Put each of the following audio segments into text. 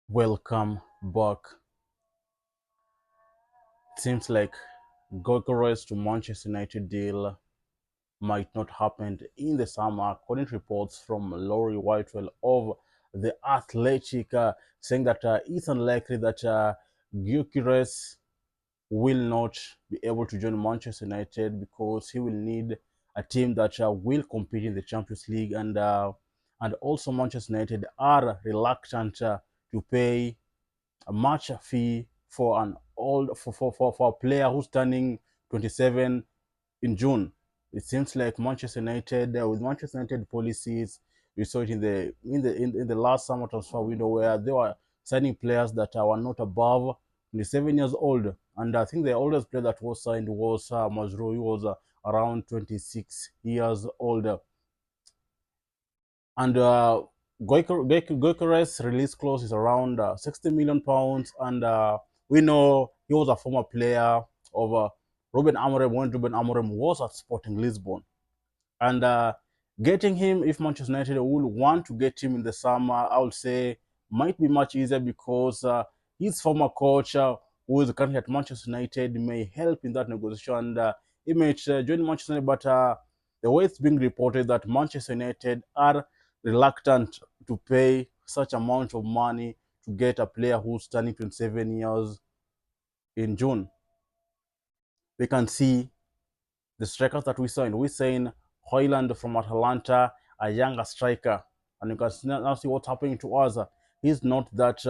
Welcome back. Seems like Gyokeres to Manchester United deal might not happen in the summer, according to reports from Laurie Whitewell of the Athletic, saying that it's unlikely that Gyokeres will not be able to join Manchester United because he will need a team that will compete in the Champions League, and also Manchester United are reluctant to pay a match fee for an old for a player who's turning 27 in June. It seems like Manchester United, with Manchester United policies, we saw it in the last summer transfer window where they were signing players that were not above 27 years old. And I think the oldest player that was signed was Mazrou. He was around 26 years old. And Goikarez release clause is around 60 million pounds. And we know he was a former player of Ruben Amorim when Ruben Amorim was at Sporting Lisbon. And getting him, if Manchester United will want to get him in the summer, I would say might be much easier because his former coach, who is currently at Manchester United, may help in that negotiation. And he may join Manchester United, but the way it's being reported that Manchester United are reluctant to pay such amount of money to get a player who's turning 27 years in June. We can see the strikers that we signed. We signed Hoyland from Atalanta, a younger striker. And you can now see what's happening to us. He's not that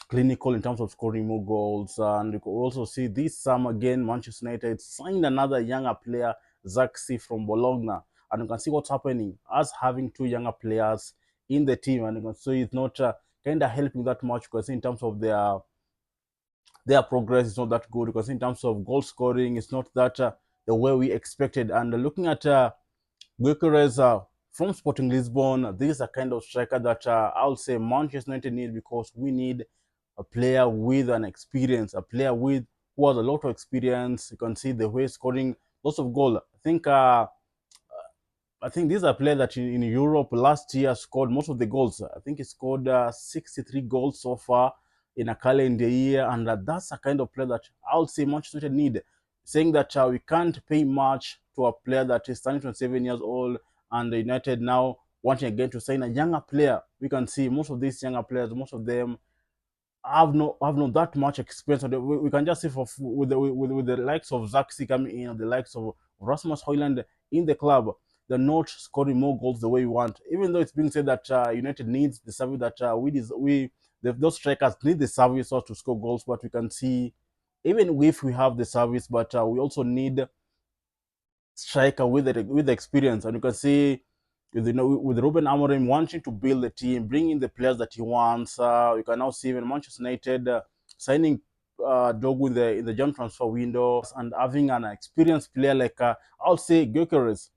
clinical in terms of scoring more goals. And you can also see this summer again, Manchester United signed another younger player, Zaxi from Bologna. And you can see what's happening. Us having two younger players in the team. And you can see it's not kind of helping that much because in terms of their progress is not that good because in terms of goal scoring, it's not that the way we expected. And looking at Gyokeres from Sporting Lisbon, this is a kind of striker that I'll say Manchester United need because we need a player with an experience, a player with who has a lot of experience. You can see the way scoring lots of goals. I think this is a player that in Europe last year scored most of the goals. I think he scored 63 goals so far in a calendar year, and that's a kind of player that I would say Manchester United need. Saying that we can't pay much to a player that is turning 27 years old, and the United now wanting again to sign a younger player. We can see most of these younger players, most of them have not that much experience. We can just see with the likes of Zaxi coming in, the likes of Rasmus Hoyland in the club, they're not scoring more goals the way we want. Even though it's being said that United needs the service that those strikers need the service to score goals, but we can see even if we have the service, but we also need striker with the experience, and you can see with Ruben Amorim wanting to build the team, bring in the players that he wants. You can now see even Manchester United signing Dogu in the John transfer window and having an experienced player like I'll say Gyokeres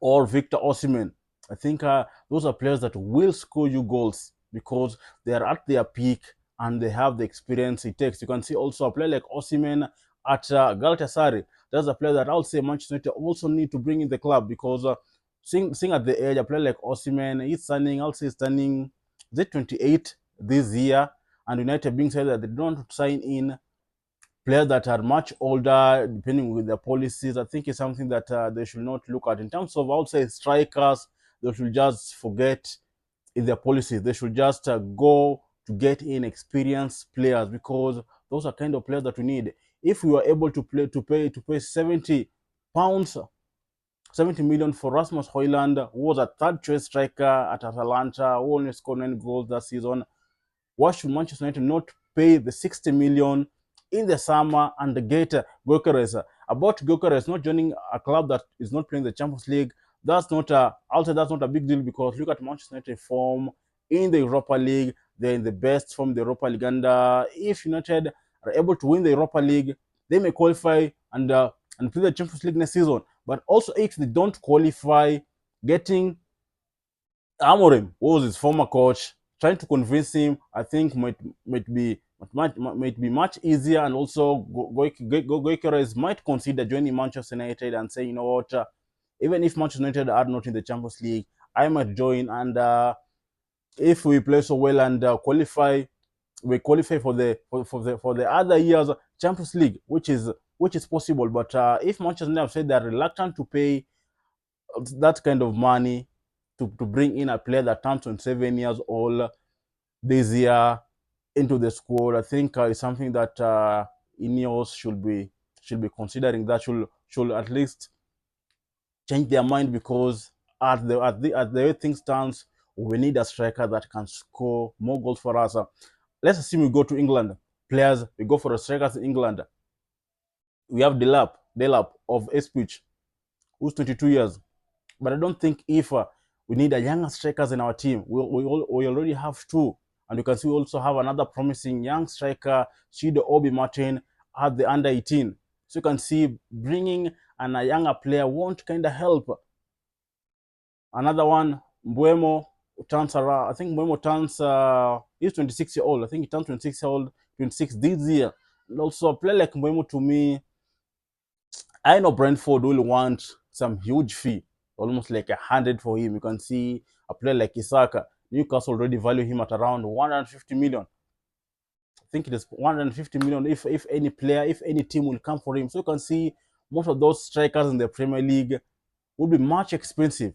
or Victor Osimhen. I think those are players that will score you goals because they are at their peak and they have the experience it takes. You can see also a player like Osimhen at Galatasaray. That's a player that I'll say Manchester United also need to bring in the club because seeing at the age, a player like Osimhen, I'll say he's turning, is it 28 this year? And United being said that they don't sign in players that are much older, depending with their policies. I think it's something that they should not look at. In terms of outside strikers, they should just forget in their policies. They should just go to get in experienced players because those are kind of players that we need. If we were able to pay £70, 70 million for Rasmus Hoyland, who was a third choice striker at Atalanta, who only scored 9 goals that season, why should Manchester United not pay the 60 million in the summer and get Gyokeres? About Gyokeres not joining a club that is not playing the Champions League, I'll say that's not a big deal because look at Manchester United form in the Europa League. They're in the best from the Europa League. And if United are able to win the Europa League, they may qualify and play the Champions League next season. But also, if they don't qualify, getting Amorim, who was his former coach, trying to convince him, I think might be much easier, and also Gyokeres might consider joining Manchester United and say, you know what, even if Manchester United are not in the Champions League, I might join, and If we play so well and qualify, we qualify for the other years Champions League, which is possible. But if Manchester United have said they're reluctant to pay that kind of money to bring in a player that turns 27 years old this year into the squad, I think it's something that Ineos should be considering. That should at least change their mind, because at the way things stands, we need a striker that can score more goals for us. Let's assume we go to England. Players, we go for the strikers in England. We have Delap of Ipswich, who's 22 years. But I don't think if we need a younger strikers in our team. We already have two. And you can see we also have another promising young striker, Chido Obi Martin, at the under 18. So you can see bringing a younger player won't kind of help. Another one, Mbuemo turns around. I think Mbuemo turns, he's 26 year old. I think he turned 26 this year. And also, a player like Mbuemo, to me, I know Brentford will want some huge fee, almost like 100 for him. You can see a player like Isaka. Newcastle already value him at around 150 million. I think it is 150 million if any player, if any team will come for him. So you can see most of those strikers in the Premier League will be much expensive.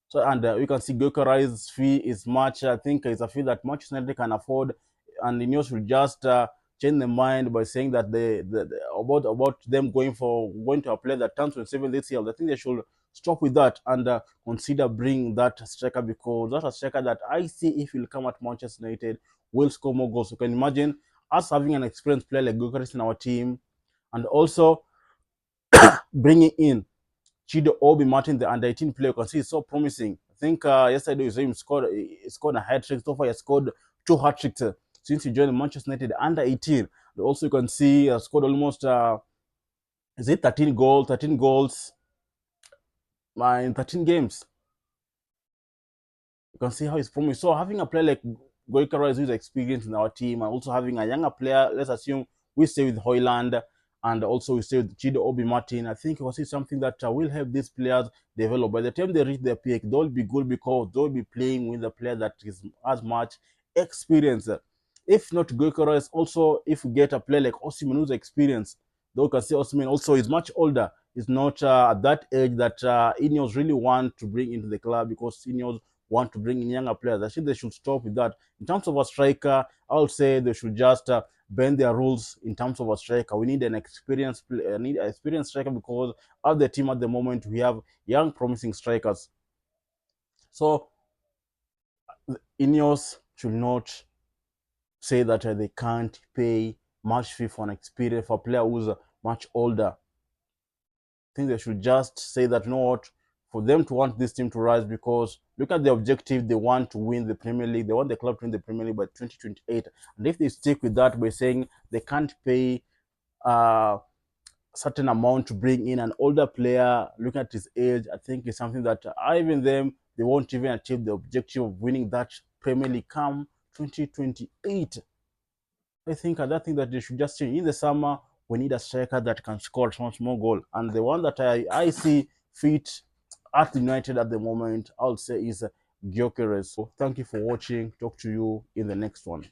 So and you can see Gyokeres' fee is much. I think it's a fee that Manchester United can afford, and the news will just change their mind by saying that about them going to a player that turns 27 this year. I think they should stop with that and consider bringing that striker, because that's a striker that I see if he'll come at Manchester United will score more goals. You can imagine us having an experienced player like Gyokeres in our team, and also bringing in Chido Obi Martin, the under 18 player. You can see it's so promising. I think yesterday you saw him scored a hat trick. So far, he scored two hat tricks since he joined Manchester United under 18. And also, you can see scored almost is it 13 goals? 13 goals in 13 games. You can see how he's promising. So having a player like Gyokeres who's experienced in our team, and also having a younger player, let's assume we stay with Hoyland, and also we stay with Chido Obi Martin, I think it was something that will help these players develop. By the time they reach their peak, they'll be good because they'll be playing with a player that is as much experience. If not Gyokeres, also if we get a player like Osimhen who's experienced, though you can see Osimhen also is much older. He's not at that age that Ineos really want to bring into the club, because Ineos want to bring in younger players. I think they should stop with that. In terms of a striker, I would say they should just bend their rules in terms of a striker. We need an experienced striker, because at the team at the moment we have young promising strikers. So Ineos should not say that they can't pay much fee for an experience for a player who's much older. I think they should just say that, you know what, for them to want this team to rise, because look at the objective. They want to win the Premier League. They want the club to win the Premier League by 2028. And if they stick with that by saying they can't pay a certain amount to bring in an older player, looking at his age, I think it's something that even them, they won't even achieve the objective of winning that Premier League come 2028. I think another thing that they should just change in the summer, we need a striker that can score much more goal. And the one that I see fit at United at the moment, I'll say is Gyokeres. So thank you for watching. Talk to you in the next one.